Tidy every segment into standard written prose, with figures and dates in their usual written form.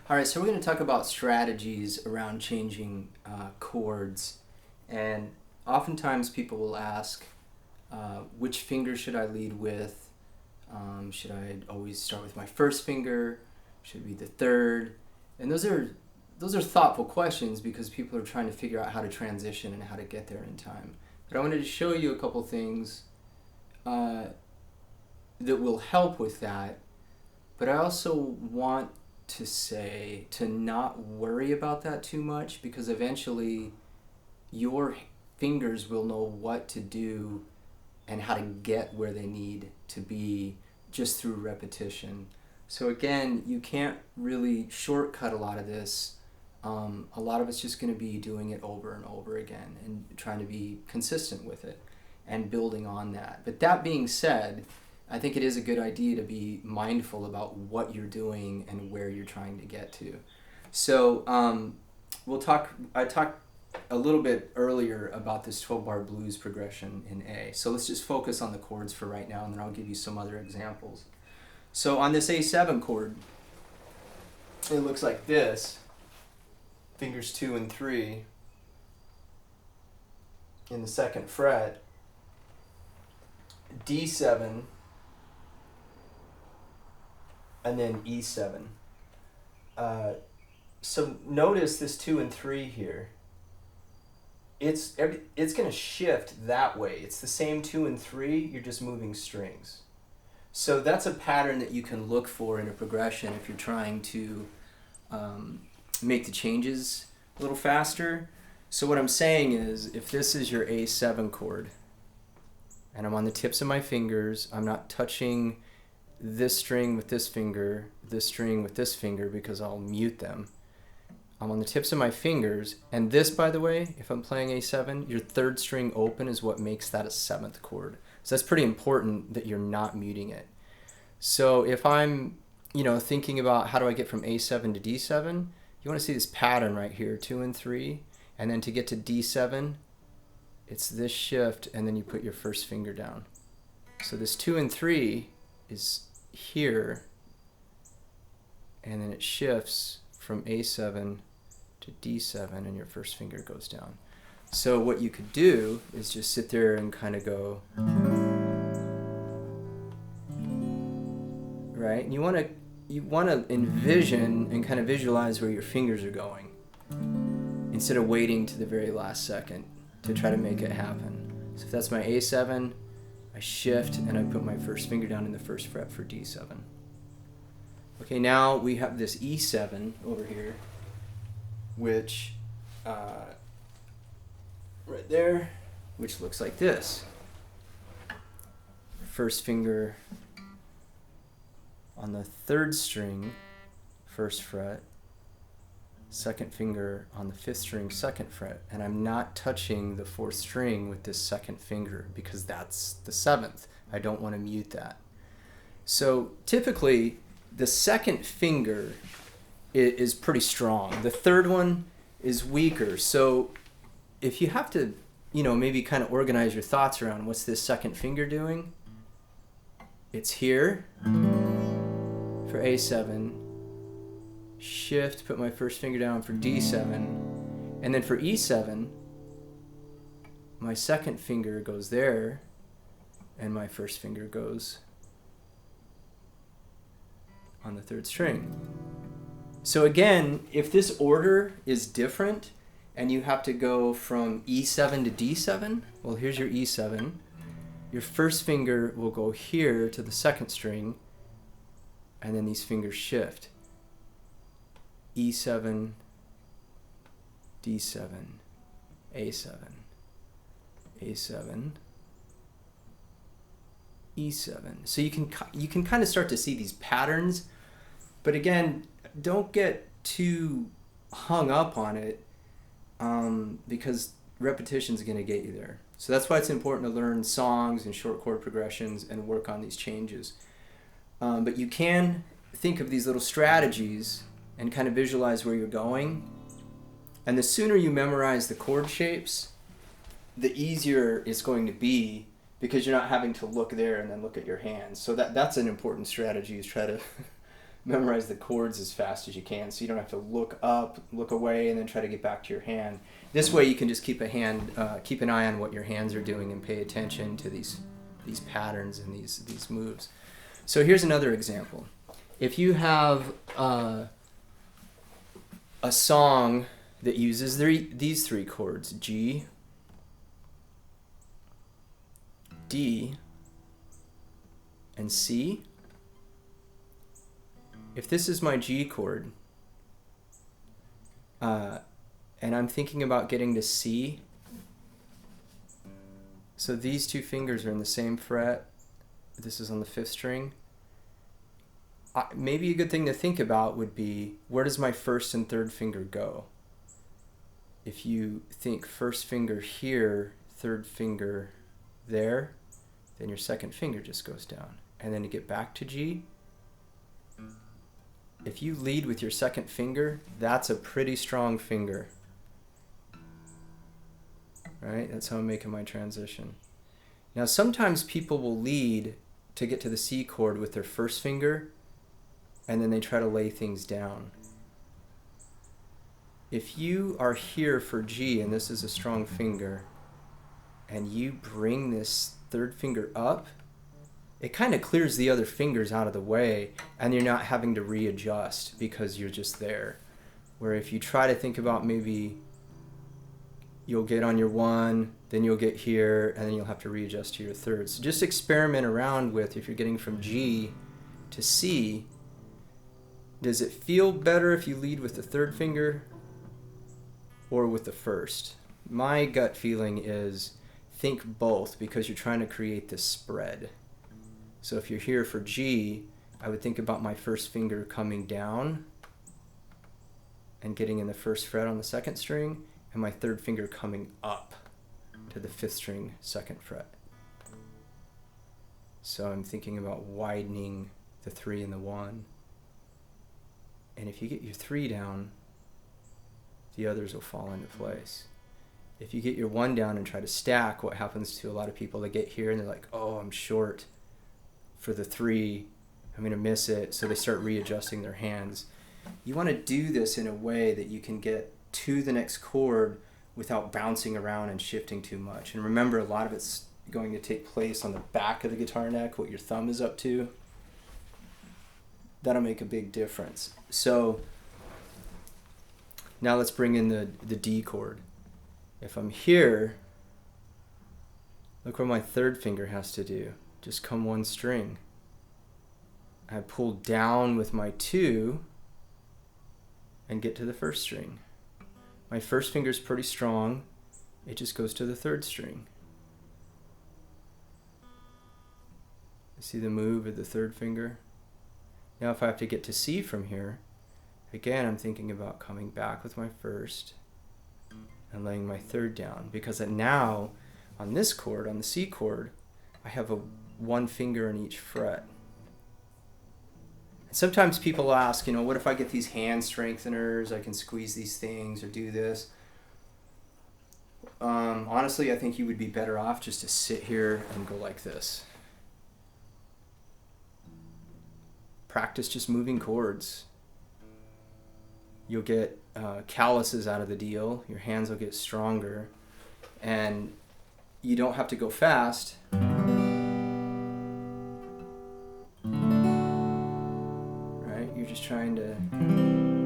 All right, so we're going to talk about strategies around changing chords. And oftentimes people will ask, which finger should I lead with? Should I always start with my first finger? Should it be the third? And those are thoughtful questions because people are trying to figure out how to transition and how to get there in time. But I wanted to show you a couple things that will help with that. But I also want to say to not worry about that too much, because eventually your fingers will know what to do and how to get where they need to be just through repetition. So again, you can't really shortcut a lot of this. A lot of it's just going to be doing it over and over again and trying to be consistent with it and building on that. But that being said, I think it is a good idea to be mindful about what you're doing and where you're trying to get to. So I talked a little bit earlier about this 12-bar blues progression in A. So let's just focus on the chords for right now, and then I'll give you some other examples. So on this A7 chord, it looks like this. Fingers 2 and 3 in the second fret, D7, and then E7. So notice this 2 and 3 here. It's going to shift that way. It's the same 2 and 3, you're just moving strings. So that's a pattern that you can look for in a progression if you're trying to make the changes a little faster. So what I'm saying is, if this is your A7 chord, and I'm on the tips of my fingers, I'm not touching this string with this finger, this string with this finger, because I'll mute them. I'm on the tips of my fingers, and this, by the way, if I'm playing A7, your third string open is what makes that a 7th chord. So that's pretty important that you're not muting it. So if I'm, thinking about how do I get from A7 to D7, you want to see this pattern right here, 2 and 3, and then to get to D7, it's this shift, and then you put your first finger down. So this 2 and 3 is here, and then it shifts from A7 to D7, and your first finger goes down. So what you could do is just sit there and kind of go, right? And you want to envision and kind of visualize where your fingers are going instead of waiting to the very last second to try to make it happen. So if that's my A7, I shift and I put my first finger down in the first fret for D7. Okay, now we have this E7 over here, which right there, which looks like this. First finger on the third string, first fret, second finger on the fifth string, second fret, and I'm not touching the fourth string with this second finger because that's the 7th. I don't want to mute that. So typically, the second finger is pretty strong. The third one is weaker. So if you have to, maybe kind of organize your thoughts around what's this second finger doing, it's here for A7, shift, put my first finger down for D7, and then for E7, my second finger goes there, and my first finger goes on the third string. So again, if this order is different and you have to go from E7 to D7, well, here's your E7. Your first finger will go here to the second string, and then these fingers shift. E7, D7, A7, A7, E7. So you can kind of start to see these patterns, but again, don't get too hung up on it because repetition is going to get you there. So that's why it's important to learn songs and short chord progressions and work on these changes. But you can think of these little strategies and kind of visualize where you're going. And the sooner you memorize the chord shapes, the easier it's going to be because you're not having to look there and then look at your hands. So that's an important strategy, is try to memorize the chords as fast as you can, so you don't have to look up, look away, and then try to get back to your hand. This way you can just keep an eye on what your hands are doing and pay attention to these patterns and these moves. So here's another example. If you have a song that uses these three chords, G, D, and C. If this is my G chord, and I'm thinking about getting to C, so these two fingers are in the same fret, this is on the 5th string, maybe a good thing to think about would be, where does my 1st and 3rd finger go? If you think 1st finger here, 3rd finger there, then your 2nd finger just goes down. And then to get back to G, if you lead with your 2nd finger, that's a pretty strong finger. Right? That's how I'm making my transition. Now sometimes people will lead to get to the C chord with their 1st finger, and then they try to lay things down. If you are here for G, and this is a strong finger, and you bring this 3rd finger up, it kind of clears the other fingers out of the way, and you're not having to readjust because you're just there. Where if you try to think about, maybe you'll get on your 1, then you'll get here, and then you'll have to readjust to your 3rd. So just experiment around with, if you're getting from G to C, does it feel better if you lead with the 3rd finger or with the 1st? My gut feeling is think both, because you're trying to create this spread. So if you're here for G, I would think about my 1st finger coming down and getting in the 1st fret on the 2nd string, and my 3rd finger coming up to the 5th string 2nd fret. So I'm thinking about widening the 3 and the 1. And if you get your 3 down, the others will fall into place. If you get your 1 down and try to stack, what happens to a lot of people, they get here and they're like, oh, I'm short for the 3, I'm going to miss it, so they start readjusting their hands. You want to do this in a way that you can get to the next chord without bouncing around and shifting too much. And remember, a lot of it's going to take place on the back of the guitar neck, what your thumb is up to. That'll make a big difference. So now let's bring in the D chord. If I'm here, look what my 3rd finger has to do. Just come 1 string. I pull down with my 2 and get to the 1st string. My 1st finger is pretty strong. It just goes to the 3rd string. See the move of the 3rd finger? Now if I have to get to C from here, again I'm thinking about coming back with my 1st and laying my 3rd down, because now on this chord, on the C chord, I have a 1 finger in each fret. And sometimes people ask, what if I get these hand strengtheners, I can squeeze these things or do this. Honestly, I think you would be better off just to sit here and go like this. Practice just moving chords. You'll get calluses out of the deal. Your hands will get stronger, and you don't have to go fast. Right? You're just trying to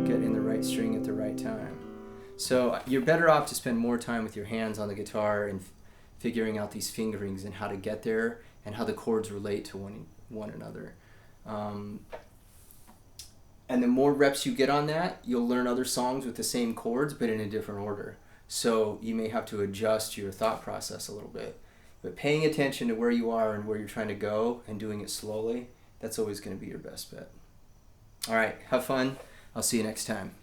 get in the right string at the right time. So you're better off to spend more time with your hands on the guitar and figuring out these fingerings and how to get there and how the chords relate to one another. And the more reps you get on that, you'll learn other songs with the same chords but in a different order. So you may have to adjust your thought process a little bit. But paying attention to where you are and where you're trying to go and doing it slowly, that's always going to be your best bet. All right, have fun. I'll see you next time.